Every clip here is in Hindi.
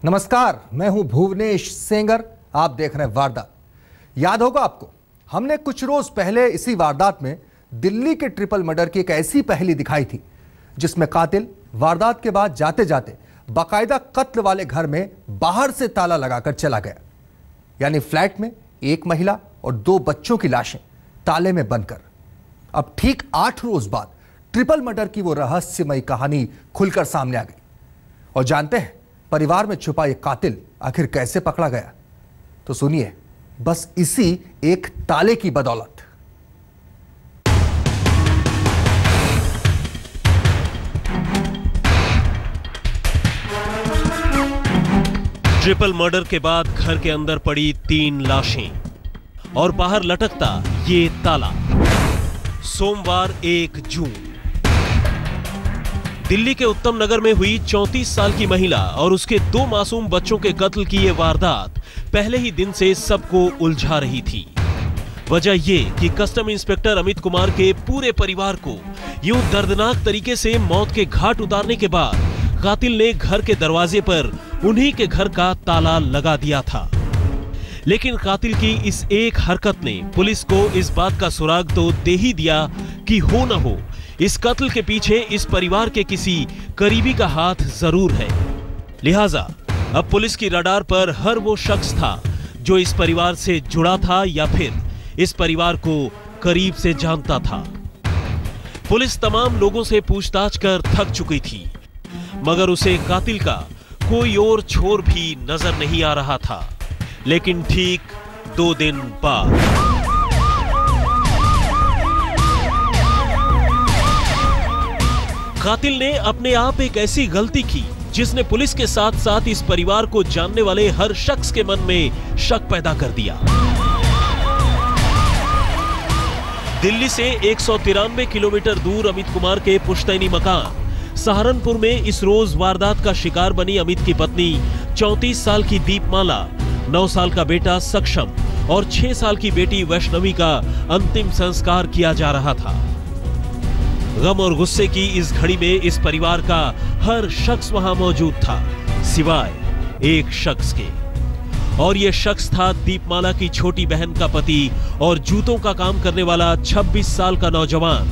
नमस्कार, मैं हूं भुवनेश सेंगर। आप देख रहे हैं वारदात। याद होगा आपको, हमने कुछ रोज पहले इसी वारदात में दिल्ली के ट्रिपल मर्डर की एक ऐसी पहेली दिखाई थी जिसमें कातिल वारदात के बाद जाते जाते बाकायदा कत्ल वाले घर में बाहर से ताला लगाकर चला गया। यानी फ्लैट में एक महिला और 2 बच्चों की लाशें ताले में बंद कर। अब ठीक 8 रोज बाद ट्रिपल मर्डर की वो रहस्यमयी कहानी खुलकर सामने आ गई। और जानते हैं परिवार में छुपा ये कातिल आखिर कैसे पकड़ा गया? तो सुनिए, बस इसी एक ताले की बदौलत। ट्रिपल मर्डर के बाद घर के अंदर पड़ी 3 लाशें और बाहर लटकता ये ताला। सोमवार 1 जून दिल्ली के उत्तम नगर में हुई 34 साल की महिला और उसके 2 मासूम बच्चों के कत्ल की ये वारदात पहले ही दिन से सबको उलझा रही थी। वजह ये कि कस्टम इंस्पेक्टर अमित कुमार के पूरे परिवार को यूं दर्दनाक तरीके से मौत के घाट उतारने के बाद कातिल ने घर के दरवाजे पर उन्हीं के घर का ताला लगा दिया था। लेकिन कातिल की इस एक हरकत ने पुलिस को इस बात का सुराग तो दे ही दिया कि हो न हो इस कत्ल के पीछे इस परिवार के किसी करीबी का हाथ जरूर है। लिहाजा अब पुलिस की रडार पर हर वो शख्स था जो इस परिवार से जुड़ा था या फिर इस परिवार को करीब से जानता था। पुलिस तमाम लोगों से पूछताछ कर थक चुकी थी, मगर उसे कातिल का कोई और छोर भी नजर नहीं आ रहा था। लेकिन ठीक 2 दिन बाद कातिल ने अपने आप एक ऐसी गलती की जिसने पुलिस के साथ साथ इस परिवार को जानने वाले हर शख्स के मन में शक पैदा कर दिया। दिल्ली से 193 किलोमीटर दूर अमित कुमार के पुश्तैनी मकान सहारनपुर में इस रोज वारदात का शिकार बनी अमित की पत्नी 34 साल की दीपमाला, 9 साल का बेटा सक्षम और 6 साल की बेटी वैष्णवी का अंतिम संस्कार किया जा रहा था। गम और गुस्से की इस घड़ी में इस परिवार का हर शख्स वहां मौजूद था, सिवाय एक शख्स के। और यह शख्स था दीपमाला की छोटी बहन का पति और जूतों का काम करने वाला 26 साल का नौजवान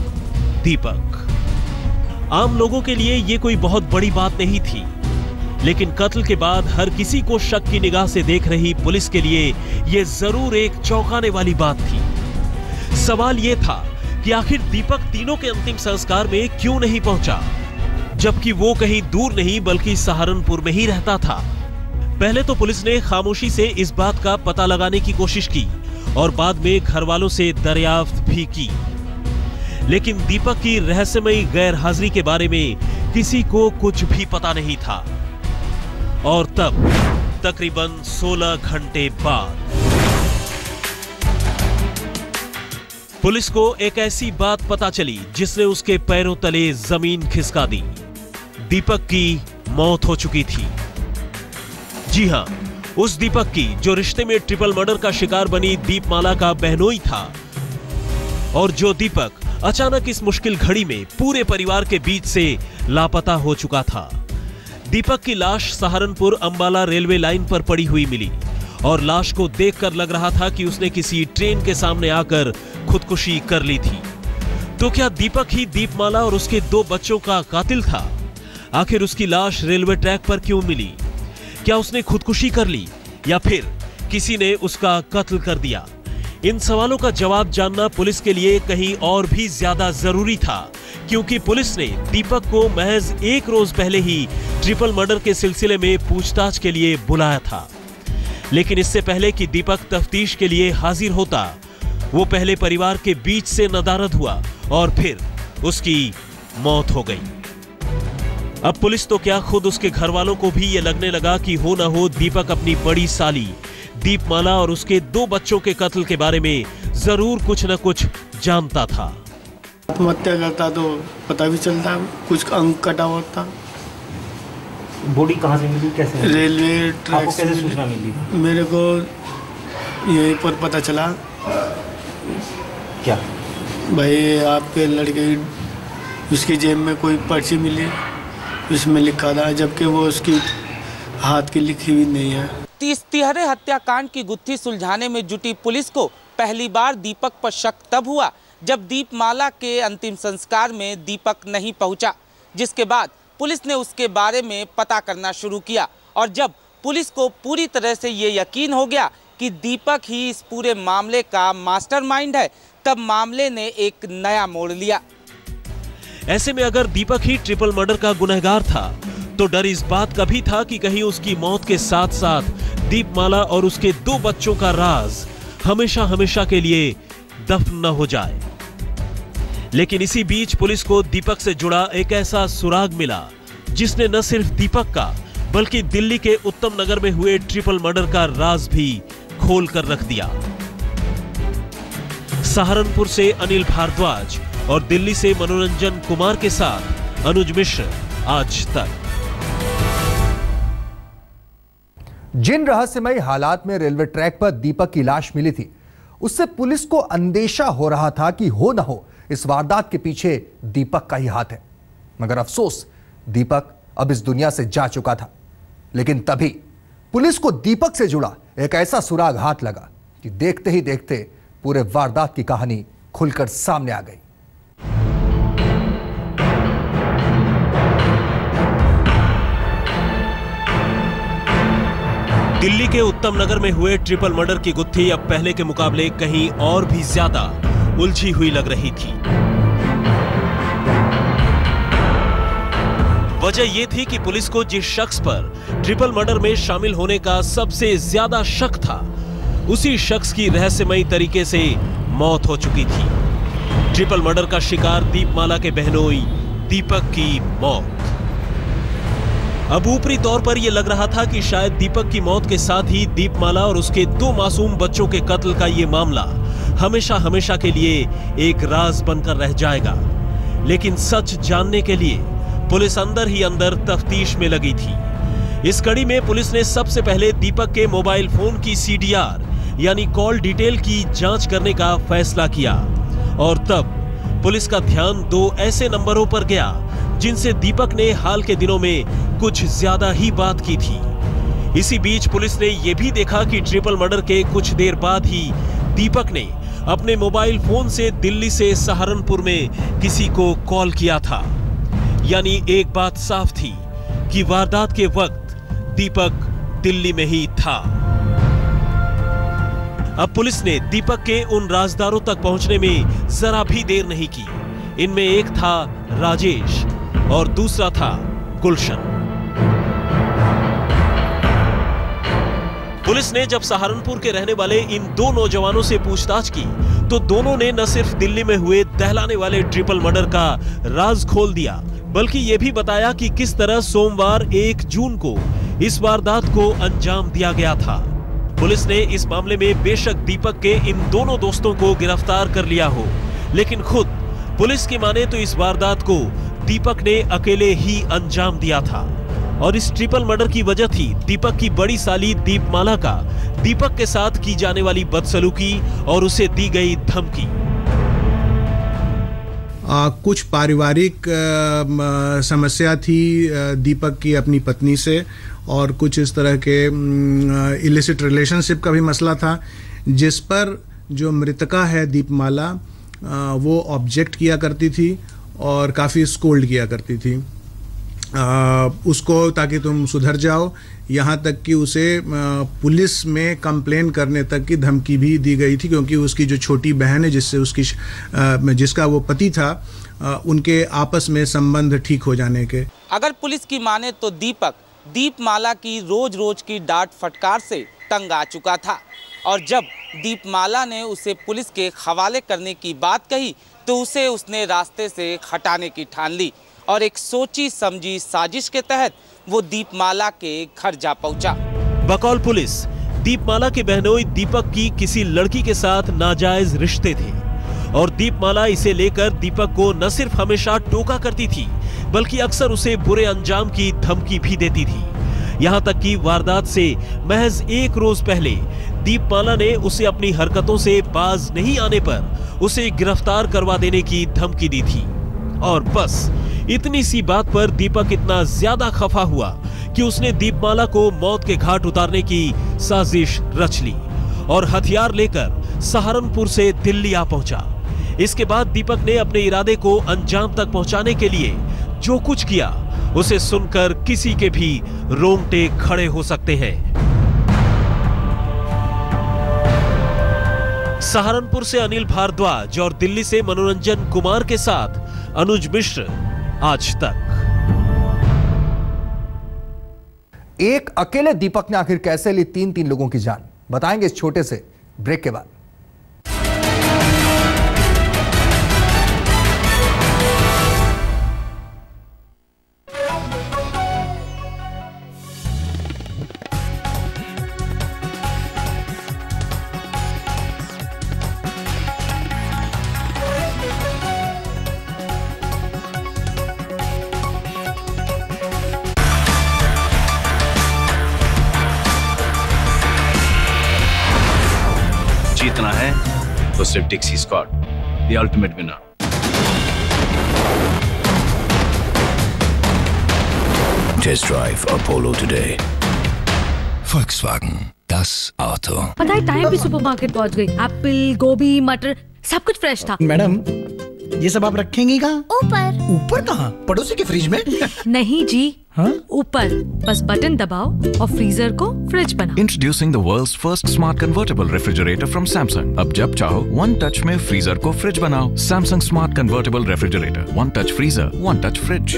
दीपक। आम लोगों के लिए यह कोई बहुत बड़ी बात नहीं थी, लेकिन कत्ल के बाद हर किसी को शक की निगाह से देख रही पुलिस के लिए यह जरूर एक चौंकाने वाली बात थी। सवाल यह था कि आखिर दीपक तीनों के अंतिम संस्कार में क्यों नहीं पहुंचा, जबकि वो कहीं दूर नहीं बल्कि सहारनपुर में ही रहता था। पहले तो पुलिस ने खामोशी से इस बात का पता लगाने की कोशिश की और बाद में घर वालों से दरियाफ्त भी की, लेकिन दीपक की रहस्यमयी गैर हाजिरी के बारे में किसी को कुछ भी पता नहीं था। और तब तकरीबन 16 घंटे बाद पुलिस को एक ऐसी बात पता चली जिसने उसके पैरों तले जमीन खिसका दी। दीपक की मौत हो चुकी थी। जी हां, उस दीपक की जो रिश्ते में ट्रिपल मर्डर का शिकार बनी दीपमाला का बहनोई था, और जो दीपक अचानक इस मुश्किल घड़ी में पूरे परिवार के बीच से लापता हो चुका था। दीपक की लाश सहारनपुर अंबाला रेलवे लाइन पर पड़ी हुई मिली और लाश को देखकर लग रहा था कि उसने किसी ट्रेन के सामने आकर खुदकुशी कर ली थी। तो क्या दीपक ही दीपमाला और उसके 2 बच्चों का कातिल था? आखिर उसकी लाश रेलवे ट्रैक पर क्यों मिली? क्या उसने खुदकुशी कर ली या फिर किसी ने उसका कत्ल कर दिया? इन सवालों का जवाब जानना पुलिस के लिए कहीं और भी ज्यादा जरूरी था, क्योंकि पुलिस ने दीपक को महज 1 रोज पहले ही ट्रिपल मर्डर के सिलसिले में पूछताछ के लिए बुलाया था। लेकिन इससे पहले कि दीपक तफ्तीश के लिए हाजिर होता, वो पहले परिवार के बीच से नदारद हुआ और फिर उसकी मौत हो गई। अब पुलिस तो क्या, खुद उसके घर वालों को भी ये लगने लगा कि हो ना हो दीपक अपनी बड़ी साली दीपमाला और उसके 2 बच्चों के कत्ल के बारे में जरूर कुछ न कुछ जानता था। आत्महत्या करता तो पता भी चलता, कुछ अंग कटा हुआ था। बॉडी कहाँ से मिली, कैसे? Railway track. आपको कैसे सूचना मिली? मेरे को यहीं पर पता चला। क्या भाई आपके लड़के उसकी जेब में कोई पर्ची मिली, उसमें लिखा था, जबकि वो उसकी हाथ की लिखी भी नहीं है। तिहरे हत्याकांड की गुत्थी सुलझाने में जुटी पुलिस को पहली बार दीपक पर शक तब हुआ जब दीपमाला के अंतिम संस्कार में दीपक नहीं पहुंचा, जिसके बाद पुलिस ने उसके बारे में पता करना शुरू किया। और जब पुलिस को पूरी तरह से ये यकीन हो गया कि दीपक ही इस पूरे मामले का मास्टरमाइंड है, तब मामले ने एक नया मोड़ लिया। ऐसे में अगर दीपक ही ट्रिपल मर्डर का गुनहगार था तो डर इस बात का भी था कि कहीं उसकी मौत के साथ साथ दीपमाला और उसके 2 बच्चों का राज हमेशा हमेशा के लिए दफन न हो जाए। लेकिन इसी बीच पुलिस को दीपक से जुड़ा एक ऐसा सुराग मिला जिसने न सिर्फ दीपक का बल्कि दिल्ली के उत्तम नगर में हुए ट्रिपल मर्डर का राज भी खोल कर रख दिया। सहारनपुर से अनिल भारद्वाज और दिल्ली से मनोरंजन कुमार के साथ अनुज मिश्र, आज तक। जिन रहस्यमयी हालात में रेलवे ट्रैक पर दीपक की लाश मिली थी, उससे पुलिस को अंदेशा हो रहा था कि हो न हो इस वारदात के पीछे दीपक का ही हाथ है। मगर अफसोस, दीपक अब इस दुनिया से जा चुका था। लेकिन तभी पुलिस को दीपक से जुड़ा एक ऐसा सुराग हाथ लगा कि देखते ही देखते पूरे वारदात की कहानी खुलकर सामने आ गई। दिल्ली के उत्तम नगर में हुए ट्रिपल मर्डर की गुत्थी अब पहले के मुकाबले कहीं और भी ज्यादा उलझी हुई लग रही थी। वजह यह थी कि पुलिस को जिस शख्स पर ट्रिपल मर्डर में शामिल होने का सबसे ज्यादा शक था, उसी शख्स की रहस्यमयी तरीके से मौत हो चुकी थी। ट्रिपल मर्डर का शिकार दीपमाला के बहनोई दीपक की मौत। अब ऊपरी तौर पर यह लग रहा था कि शायद दीपक की मौत के साथ ही दीपमाला और उसके 2 मासूम बच्चों के कत्ल का यह मामला हमेशा हमेशा के लिए एक राज बनकर रह जाएगा। लेकिन सच जानने के लिए पुलिस अंदर ही अंदर तफ्तीश में लगी थी। इस कड़ी में पुलिस ने सबसे पहले दीपक के मोबाइल फोन की CDR यानी कॉल डिटेल की जांच करने का फैसला किया। और तब पुलिस का ध्यान 2 ऐसे नंबरों पर गया जिनसे दीपक ने हाल के दिनों में कुछ ज्यादा ही बात की थी। इसी बीच पुलिस ने यह भी देखा कि ट्रिपल मर्डर के कुछ देर बाद ही दीपक ने अपने मोबाइल फोन से दिल्ली से सहारनपुर में किसी को कॉल किया था। यानी एक बात साफ थी कि वारदात के वक्त दीपक दिल्ली में ही था। अब पुलिस ने दीपक के उन राजदारों तक पहुंचने में जरा भी देर नहीं की। इनमें एक था राजेश और दूसरा था गुलशन। पुलिस ने जब सहारनपुर के रहने वाले इन 2 नौजवानों से पूछताछ की तो दोनों ने न सिर्फ दिल्ली में हुए दहलाने वाले ट्रिपल मर्डर का राज खोल दिया, बल्कि यह भी बताया कि किस तरह सोमवार 1 जून को इस वारदात को अंजाम दिया गया था। पुलिस ने इस मामले में बेशक दीपक के इन दोनों दोस्तों को गिरफ्तार कर लिया हो, लेकिन खुद पुलिस की माने तो इस वारदात को दीपक ने अकेले ही अंजाम दिया था। और इस ट्रिपल मर्डर की वजह थी दीपक की बड़ी साली दीपमाला का दीपक के साथ की जाने वाली बदसलूकी और उसे दी गई धमकी। कुछ पारिवारिक समस्या थी दीपक की अपनी पत्नी से, और कुछ इस तरह के इलिसिट रिलेशनशिप का भी मसला था, जिस पर जो मृतका है दीपमाला वो ऑब्जेक्ट किया करती थी और काफ़ी स्कोल्ड किया करती थी उसको, ताकि तुम सुधर जाओ। यहाँ तक कि उसे पुलिस में कंप्लेन करने तक की धमकी भी दी गई थी, क्योंकि उसकी जो छोटी बहन है जिसका वो पति था, उनके आपस में संबंध ठीक हो जाने के। अगर पुलिस की माने तो दीपक दीपमाला की रोज रोज की डांट फटकार से तंग आ चुका था, और जब दीपमाला ने उसे पुलिस के हवाले करने की बात कही तो उसे उसने रास्ते से हटाने की ठान ली, और एक सोची समझी साजिश के तहत वो दीपमाला के घर जा पहुंचा। बकौल पुलिस, दीपमाला के बहनोई दीपक की किसी लड़की के साथ नाजायज रिश्ते थे, और दीपमाला इसे लेकर दीपक को न सिर्फ हमेशा टोका करती थी, बल्कि अक्सर उसे बुरे अंजाम की धमकी भी देती थी। यहाँ तक कि वारदात से महज 1 रोज पहले दीपमाला ने उसे अपनी हरकतों से बाज नहीं आने पर उसे गिरफ्तार करवा देने की धमकी दी थी। और बस इतनी सी बात पर दीपक इतना ज्यादा खफा हुआ कि उसने दीपमाला को मौत के घाट उतारने की साजिश रच ली और हथियार लेकर सहारनपुर से दिल्ली आ पहुंचा। इसके बाद दीपक ने अपने इरादे को अंजाम तक पहुंचाने के लिए जो कुछ किया उसे सुनकर किसी के भी रोंगटे खड़े हो सकते हैं। सहारनपुर से अनिल भारद्वाज और दिल्ली से मनोरंजन कुमार के साथ अनुज मिश्र, आज तक। एक अकेले दीपक ने आखिर कैसे ली 3 लोगों की जान, बताएंगे इस छोटे से ब्रेक के बाद। जीतना है तो सिर्फ Dixcy squad, the ultimate winner. Test drive Apollo today. Volkswagen, das Auto. पता है टाइम भी सुपरमार्केट पहुंच गई। एप्पल, गोभी, मटर सब कुछ फ्रेश था। मैडम, ये सब आप रखेंगी कहाँ? ऊपर। ऊपर कहाँ? पड़ोसी के फ्रिज में? नहीं जी, ऊपर। बस बटन दबाओ और फ्रीजर को फ्रिज बनाओ। Introducing the world's first smart convertible refrigerator from Samsung. अब जब चाहो one touch में फ्रीजर को फ्रिज बनाओ। Samsung Smart Convertible Refrigerator. One touch freezer, one touch fridge.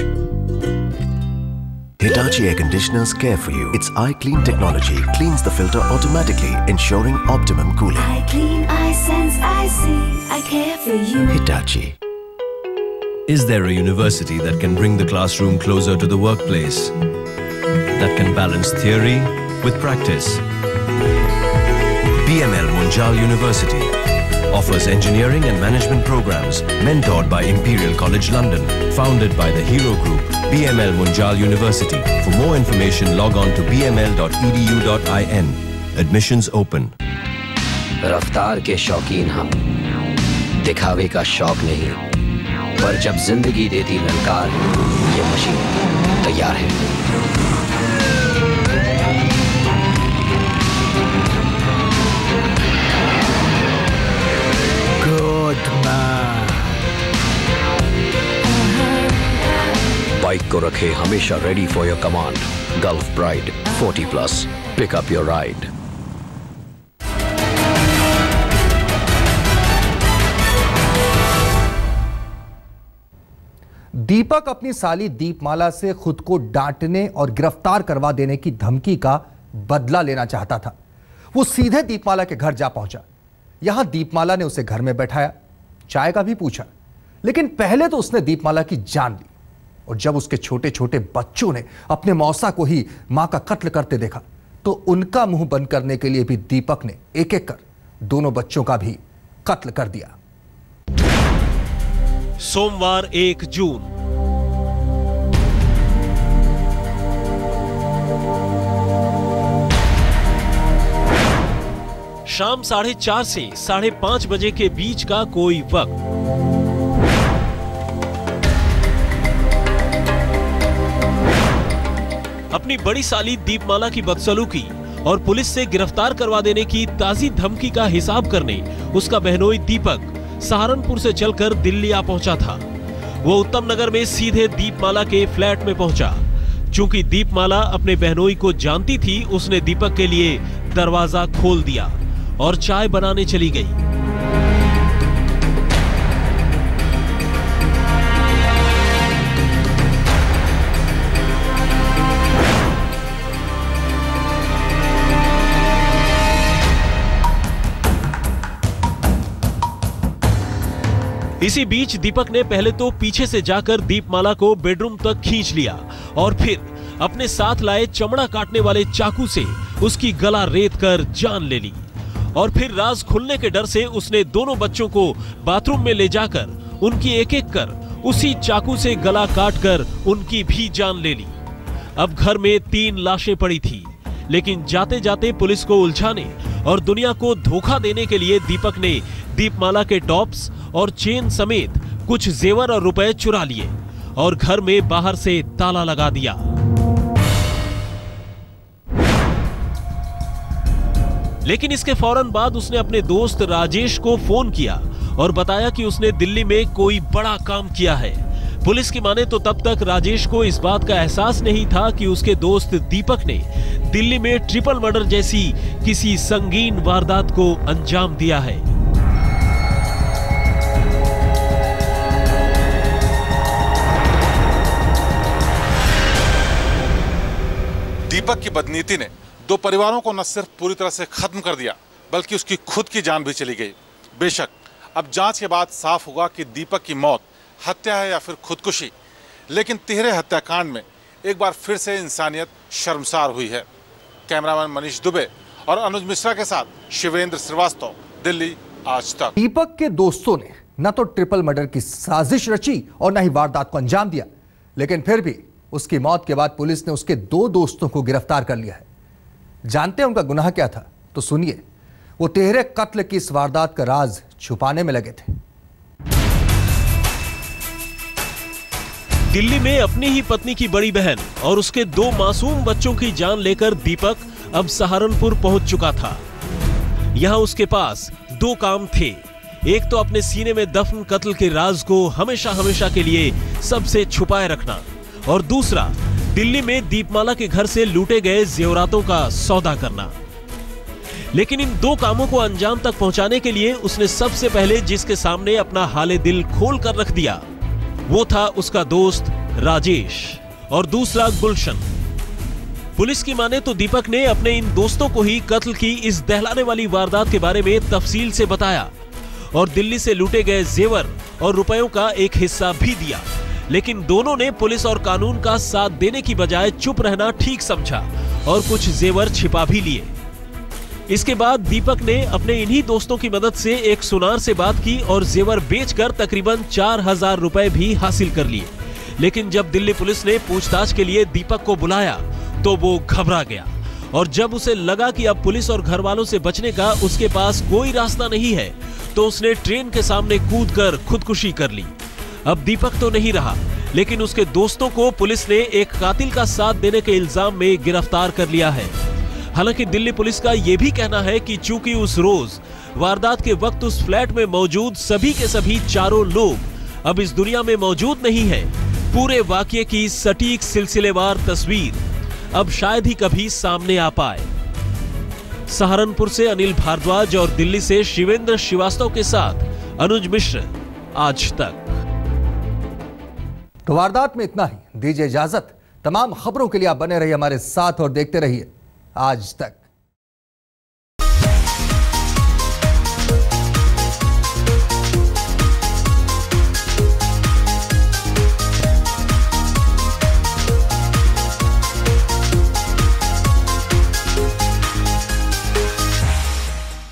Hitachi air conditioners care for you. Its iClean technology cleans the filter automatically, ensuring optimum cooling. I clean, I sense, I see, I care for you. Hitachi. Is there a university that can bring the classroom closer to the workplace? That can balance theory with practice? BML Munjal University offers engineering and management programs mentored by Imperial College London, founded by the Hero Group. BML Munjal University. For more information, log on to bml.edu.in. Admissions open. रफ्तार के शौकीन हम, दिखावे का शौक नहीं, पर जब जिंदगी देती ललकार, ये मशीन तैयार है। Good man. बाइक को रखे हमेशा ready for your command. Gulf Pride 40+, pick up your ride. Deepak अपनी साली दीपमाला से खुद को डांटने और गिरफ्तार करवा देने की धमकी का बदला लेना चाहता था। वो सीधे दीपमाला के घर जा पहुंचा। यहां दीपमाला ने उसे घर में बैठाया, चाय का भी पूछा, लेकिन पहले तो उसने दीपमाला की जान ली। और जब उसके छोटे छोटे बच्चों ने अपने मौसा को ही मां का कत्ल करते देखा तो उनका मुंह बंद करने के लिए भी दीपक ने एक एक कर दोनों बच्चों का भी कत्ल कर दिया। सोमवार 1 जून। शाम 4:30 से 5:30 बजे के बीच का कोई वक्त। अपनी बड़ी साली दीपमाला की बदसलूकी और पुलिस से गिरफ्तार करवा देने की ताजी धमकी का हिसाब करने उसका बहनोई दीपक सहारनपुर से चलकर दिल्ली आ पहुंचा था। वो उत्तम नगर में सीधे दीपमाला के फ्लैट में पहुंचा। चूंकि दीपमाला अपने बहनोई को जानती थी, उसने दीपक के लिए दरवाजा खोल दिया और चाय बनाने चली गई। इसी बीच दीपक ने पहले तो पीछे से जाकर दीपमाला को बेडरूम तक खींच लिया और फिर अपने साथ लाए चमड़ा काटने वाले चाकू से उसकी गला रेत कर जान ले ली। और फिर राज खुलने के डर से उसने दोनों बच्चों को बाथरूम में ले जाकर उनकी एक एक कर उसी चाकू से गला काट कर उनकी भी जान ले ली। अब घर में 3 लाशें पड़ी थी, लेकिन जाते जाते पुलिस को उलझाने और दुनिया को धोखा देने के लिए दीपक ने दीपमाला के टॉप्स और चेन समेत कुछ जेवर और रुपए चुरा लिए और घर में बाहर से ताला लगा दिया। लेकिन इसके फौरन बाद उसने अपने दोस्त राजेश को फोन किया और बताया कि उसने दिल्ली में कोई बड़ा काम किया है। पुलिस की माने तो तब तक राजेश को इस बात का एहसास नहीं था कि उसके दोस्त दीपक ने दिल्ली में ट्रिपल मर्डर जैसी किसी संगीन वारदात को अंजाम दिया है। दीपक की बदनीति ने दो परिवारों को न सिर्फ पूरी तरह से खत्म कर दिया, बल्कि उसकी खुद की जान भी चली गई। बेशक अब जांच के बाद साफ होगा कि दीपक की मौत हत्या है या फिर खुदकुशी, लेकिन तिहरे हत्याकांड में एक बार फिर से इंसानियत शर्मसार हुई है। कैमरामैन मनीष दुबे और अनुज मिश्रा के साथ शिवेंद्र श्रीवास्तव, दिल्ली आज तक। दीपक के दोस्तों ने न तो ट्रिपल मर्डर की साजिश रची और न ही वारदात को अंजाम दिया, लेकिन फिर भी उसकी मौत के बाद पुलिस ने उसके दो दोस्तों को गिरफ्तार कर लिया है। जानते हैं उनका गुनाह क्या था? तो सुनिए, वो तिहरे कत्ल की इस वारदात का राज छुपाने में लगे थे। दिल्ली में अपनी ही पत्नी की बड़ी बहन और उसके दो मासूम बच्चों की जान लेकर दीपक अब सहारनपुर पहुंच चुका था। यहां उसके पास दो काम थे। एक तो अपने सीने में दफन कत्ल के राज को हमेशा हमेशा के लिए सबसे छुपाए रखना, और दूसरा दिल्ली में दीपमाला के घर से लूटे गए जेवरातों का सौदा करना। लेकिन इन दो कामों को अंजाम तक पहुंचाने के लिए उसने सबसे पहले जिसके सामने अपना हाले दिल खोल कर रख दिया, वो था उसका दोस्त राजेश और दूसरा गुलशन। पुलिस की माने तो दीपक ने अपने इन दोस्तों को ही कत्ल की इस दहलाने वाली वारदात के बारे में तफसील से बताया और दिल्ली से लूटे गए जेवर और रुपयों का एक हिस्सा भी दिया। लेकिन दोनों ने पुलिस और कानून का साथ देने की बजाय चुप रहना ठीक समझा और कुछ जेवर छिपा भी लिए। इसके बाद दीपक ने अपने इन्हीं दोस्तों की मदद से एक सुनार से बात की और जेवर बेचकर तकरीबन 4000 रुपए भी हासिल कर लिए। लेकिन जब दिल्ली पुलिस ने पूछताछ के लिए दीपक को बुलाया तो वो घबरा गया और जब उसे लगा कि अब पुलिस और घर वालों से बचने का उसके पास कोई रास्ता नहीं है, तो उसने ट्रेन के सामने कूदकर खुदकुशी कर ली। अब दीपक तो नहीं रहा, लेकिन उसके दोस्तों को पुलिस ने एक कातिल का साथ देने के इल्जाम में गिरफ्तार कर लिया है। हालांकि दिल्ली पुलिस का यह भी कहना है कि चूंकि उस रोज वारदात के वक्त उस फ्लैट में मौजूद सभी के सभी चारों लोग अब इस दुनिया में मौजूद नहीं है, पूरे वाकये की सटीक सिलसिलेवार तस्वीर अब शायद ही कभी सामने आ पाए। सहारनपुर से अनिल भारद्वाज और दिल्ली से शिवेंद्र श्रीवास्तव के साथ अनुज मिश्र, आज तक। तो वारदात में इतना ही। दीजिए इजाजत। तमाम खबरों के लिए आप बने रहिए हमारे साथ और देखते रहिए आज तक।